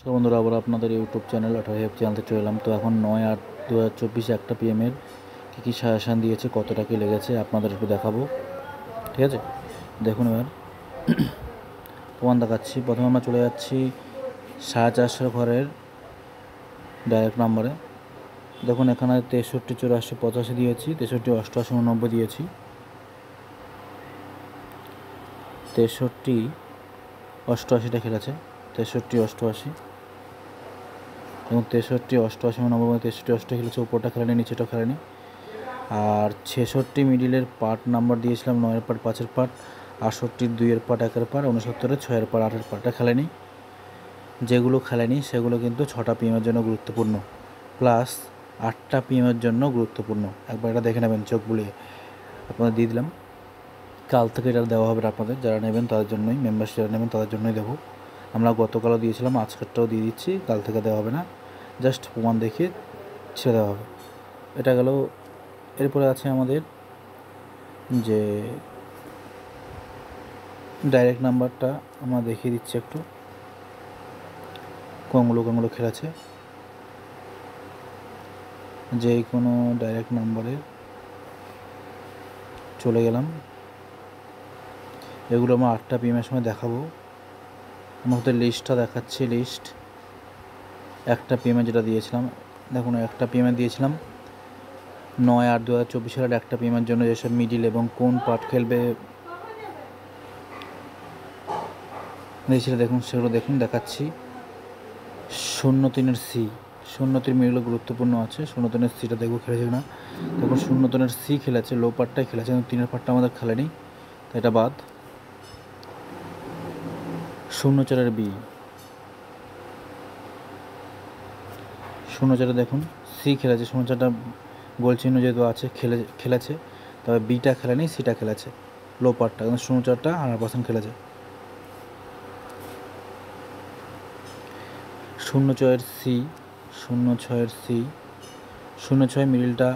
নমস্কার বন্ধুরা, আবার আপনাদের ইউটিউব চ্যানেল 18 চ্যানেলতে চলে এলাম। তো এখন 9/8/2024 একটা PM-এর কী সাজেশান দিয়েছে, কতটা কী লেগেছে আপনাদের একটু দেখাবো। ঠিক আছে, দেখুন এবার প্রমাণ দেখাচ্ছি। প্রথমে আমরা চলে যাচ্ছি 450 ঘরের ডাইরেক্ট নাম্বারে। দেখুন এখানে 63 84 85 দিয়েছি, 63 88 89 দিয়েছি, 63 88টা খেলেছে, 63 88 এবং 63 88 89 63 88 খেলেছে। উপরটা খেলেনি, নিচেটা খেলেনি। আর 66 মিডিলের পার্ট নাম্বার দিয়েছিলাম, 9-এর পার্ট, 5-এর পার্ট, 68 2-এর পার্ট, 1-এর পার্ট, 69 6-এর পার্ট, 8-এর পার্টটা খেলেনি। যেগুলো খেলেনি সেগুলো কিন্তু 6টা PM-এর জন্য গুরুত্বপূর্ণ, প্লাস 8টা PM-এর জন্য গুরুত্বপূর্ণ। একবার এটা দেখে নেবেন চোখ বুলিয়ে। আপনাদের দিয়ে দিলাম, কাল থেকে এটা দেওয়া হবে আপনাদের, যারা নেবেন তাদের জন্যই, মেম্বারশিপ যারা নেবেন তাদের জন্যই দেবো। আমরা গতকালও দিয়েছিলাম, আজকেরটাও দিয়ে দিচ্ছি, কাল থেকে দেওয়া হবে না, জাস্ট প্রমাণ দেখিয়ে ছেড়ে দেওয়া হবে। এটা গেল। এরপরে আছে আমাদের যে ডাইরেক্ট নাম্বারটা, আমরা দেখিয়ে দিচ্ছি একটু কোনগুলো খেলেছে। যে কোনো ডাইরেক্ট নাম্বারে চলে গেলাম। এগুলো আমরা 8টা PM-এর সময় দেখাবো। আমাদের লিস্টটা দেখাচ্ছি। লিস্ট একটা PM-এ যেটা দিয়েছিলাম, দেখুন একটা PM-এ দিয়েছিলাম 9/8/2024 সালের একটা PM-এর জন্য যেসব মিডিল এবং কোন পার্ট খেলবে দিয়েছিল, দেখুন সেগুলো দেখুন দেখাচ্ছি। 03-এর C, 03 মিডিলও গুরুত্বপূর্ণ আছে। 03-এর সিটা দেখবো খেলেছে না। দেখুন 03-এর C খেলেছে, লো পার্টটাই খেলেছে, কিন্তু 3-এর পার্টটা আমাদের খেলেনি, তো এটা বাদ। 04-এর B, 04-এ দেখুন C খেলেছে, 04টা গোল চিহ্ন যেহেতু আছে খেলেছে, তবে বিটা খেলেনি, সিটা খেলেছে, লো পার্টটা, কিন্তু 04টা 100% খেলেছে। 06-এর C, 06-এর C, 06 মিডিলটা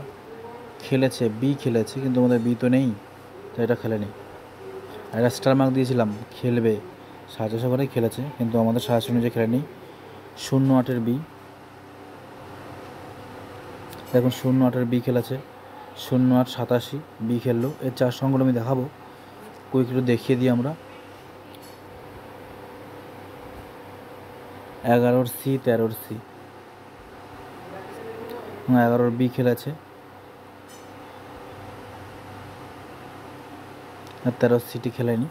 খেলেছে, বি খেলেছে, কিন্তু আমাদের বি তো নেই, তো এটা খেলেনি। আর একটা স্টার মার্ক দিয়েছিলাম খেলবে, 450 ঘরে খেলেছে, কিন্তু আমাদের সাজেশন অনুযায়ী খেলেনি। 08-এর বি, দেখুন 08-এর বি খেলেছে, 08 87 বি খেললো। এর 4 সংখ্যাগুলো আমি দেখাবো, কুইক একটু দেখিয়ে দিই আমরা। 11-এর C, 13-এর C, 11-এর বি খেলেছে, আর 13-এর সিটি খেলেনি।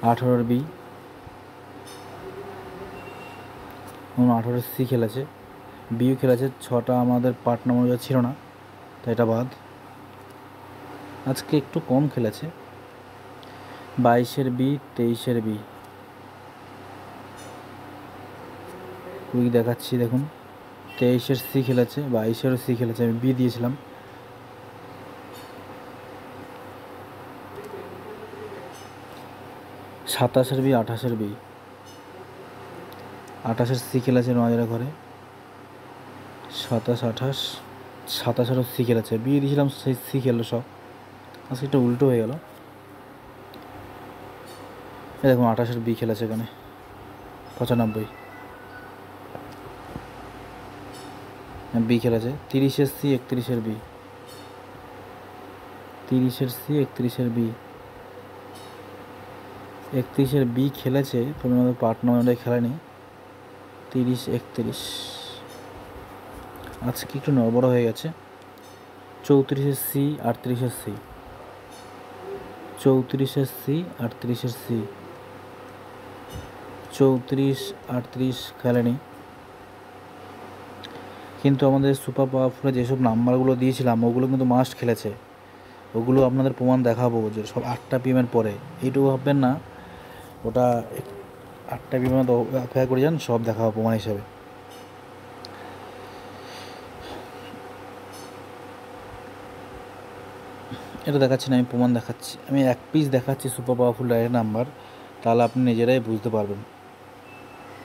18-এর বি, 18-এর C খেলেছে, বিও খেলেছে, 6টা আমাদের পার্ট নাম্বার ছিল না, তাই এটা বাদ। আজকে একটু কম খেলেছে। 22-এর বি, 23-এর বি, কুইক দেখাচ্ছি, দেখুন 23-এর C খেলেছে, 22-এরও C খেলেছে, আমি বি দিয়েছিলাম। 27-এর বি, 28-এর বি, 28-এর C খেলেছে 9-এর ঘরে, 27 28, 27-এরও C খেলেছে, বি দিয়েছিলাম, সেই C খেললো সব। আজকে একটা উল্টো হয়ে গেল। এই দেখুন 28-এর বি খেলেছে এখানে 95, বি খেলেছে। 30-এর C, 31-এর বি, 30-এর C, 31-এর বি, 31-এর বি খেলেছে, তবে আমাদের পার্ট নাম্বারটা খেলেনি। 30 31 আজকে একটু নড়বড় হয়ে গেছে। 34-এর C, 38-এর C, 34-এর C, 38-এর C, 34 38 খেলেনি, কিন্তু আমাদের সুপার পাওয়ারফুলে যেসব নাম্বারগুলো দিয়েছিলাম ওগুলো কিন্তু মাস্ট খেলেছে। ওগুলো আপনাদের প্রমাণ দেখাবো, যে সব 8টা PM-এর পরে। এইটুকু ভাববেন না ওটা 8টা PM-এ তো অপেক্ষা করে যান, সব দেখাবো প্রমাণ হিসেবে। এটা দেখাচ্ছি না, আমি প্রমাণ দেখাচ্ছি। আমি এক পিস দেখাচ্ছি সুপার পাওয়ারফুল ডাইরেক্ট নাম্বার, তাহলে আপনি নিজেরাই বুঝতে পারবেন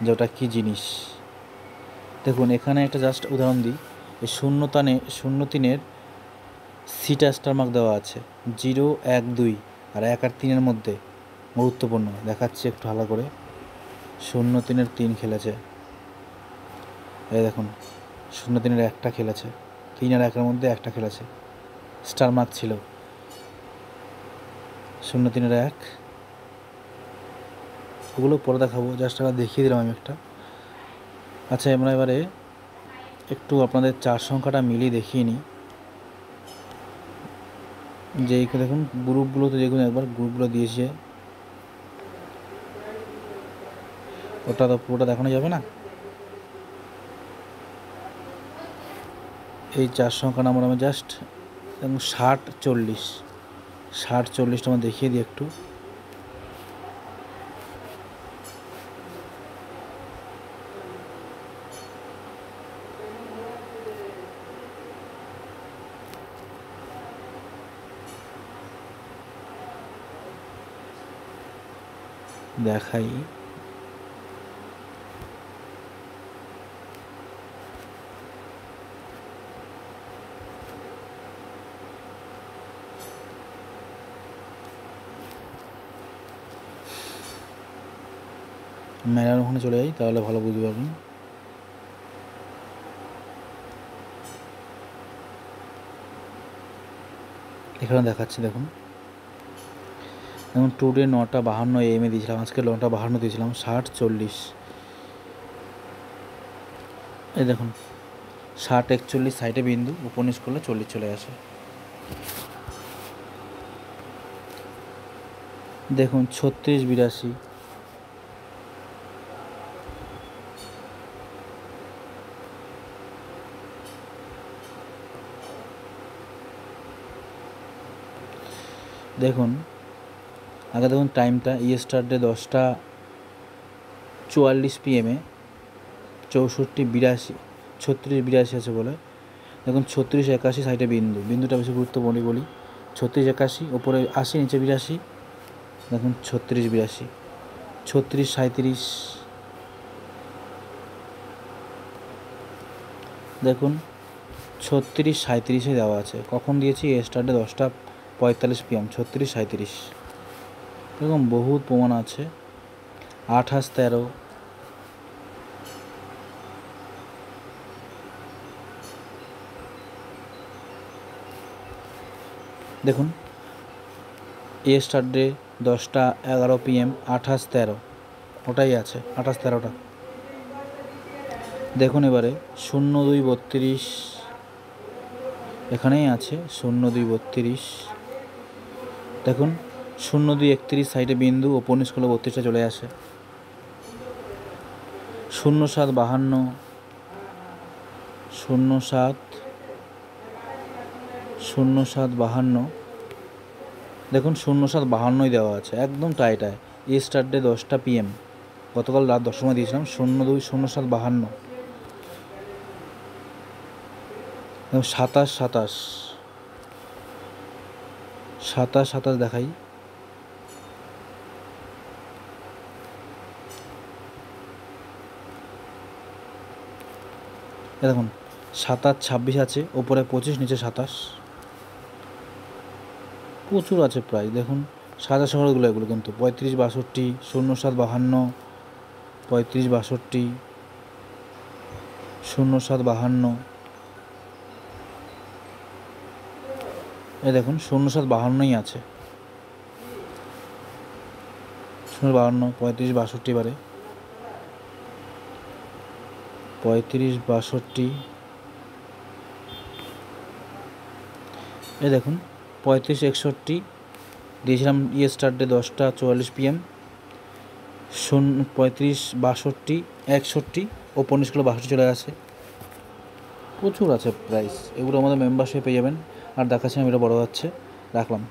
যে ওটা কী জিনিস। দেখুন এখানে একটা জাস্ট উদাহরণ দিই, এই 03-এর সিটা স্টার মার্ক দেওয়া আছে, 0 1 2 আর 1 আর 3-এর মধ্যে, গুরুত্বপূর্ণ। দেখাচ্ছি একটু ভালো করে। 0-3-এর 3 খেলেছে। এই দেখুন 0-3-এর একটা খেলেছে, 3 আর 1-এর মধ্যে একটা খেলেছে, স্টার মার্ক ছিল। 0-3-এর 1, ওগুলো পরে দেখাবো, জাস্ট আবার দেখিয়ে দিলাম আমি একটা। আচ্ছা আমরা এবারে একটু আপনাদের 4 সংখ্যাটা মিলিয়ে দেখিয়ে নিই। যে দেখুন গ্রুপগুলোতে দেখুন একবার গ্রুপগুলো দিয়েছে, ওটা তো পুরোটা দেখানো যাবে না। এই 4 সংখ্যা নাম্বার আমি জাস্ট 60-40টা আমি দেখিয়ে দিই একটু। দেখাই, মেলার ওখানে চলে যাই, তাহলে ভালো বুঝতে পারবেন। এখানে দেখাচ্ছি দেখুন, এখন টুডে 9:52 AM দিয়েছিলাম, আজকে 9:52 দিয়েছিলাম, 60-40। এই দেখুন 60-41 সাইডে বিন্দু, উপর নিচ করলে 40 চলে আসে। দেখুন 36-82, দেখুন আগে দেখুন টাইমটা, ইয়েস্টারডে 10:44 PM 64-82, 36-82 আছে বলে। দেখুন 36-81 সাইডে বিন্দুটা বেশি গুরুত্বপূর্ণ বলি। 36-81 ওপরে 80, নিচে 82। দেখুন 36-82, 36-37, দেখুন 36-37 দেওয়া আছে। কখন দিয়েছি? Yesterday 10:45 PM 36-37। এরকম বহুত প্রমাণ আছে। 28-13, দেখুন ইয়েস্টারডে 10:11 PM 28-13, ওটাই আছে 28-13টা। দেখুন এবারে 02-32, এখানেই আছে 02-32। দেখুন 02-31 সাইডে বিন্দু, ওপর নিচ করলে 32টা চলে আসে। 07-52, 07-52, দেখুন 07-52 দেওয়া আছে, একদম টাইটায়। ইয়েস্টারডে 10টা PM, গতকাল রাত 10টার সময় দিয়েছিলাম। 07-52, 27-27 দেখাই। দেখুন 27-26 আছে, ওপরে 25, নিচে 27, প্রচুর আছে প্রায়। দেখুন 27 সংখ্যাগুলো এগুলো কিন্তু 35-62, 07-52, 35-62, 07-52। এই দেখুন 07-52ই আছে, 07-52, 35-62 বারে 35-62। এই দেখুন 35-61 দিয়েছিলাম ইয়েস্টারডে 10:44 PM। 35-62, 61, ওপর নিচ করলে 62 চলে আসে। প্রচুর আছে প্রাইস, এগুলো আমাদের মেম্বারশিপে পেয়ে যাবেন। আর দেখাচ্ছি আমি, এটা বড় হচ্ছে, রাখলাম।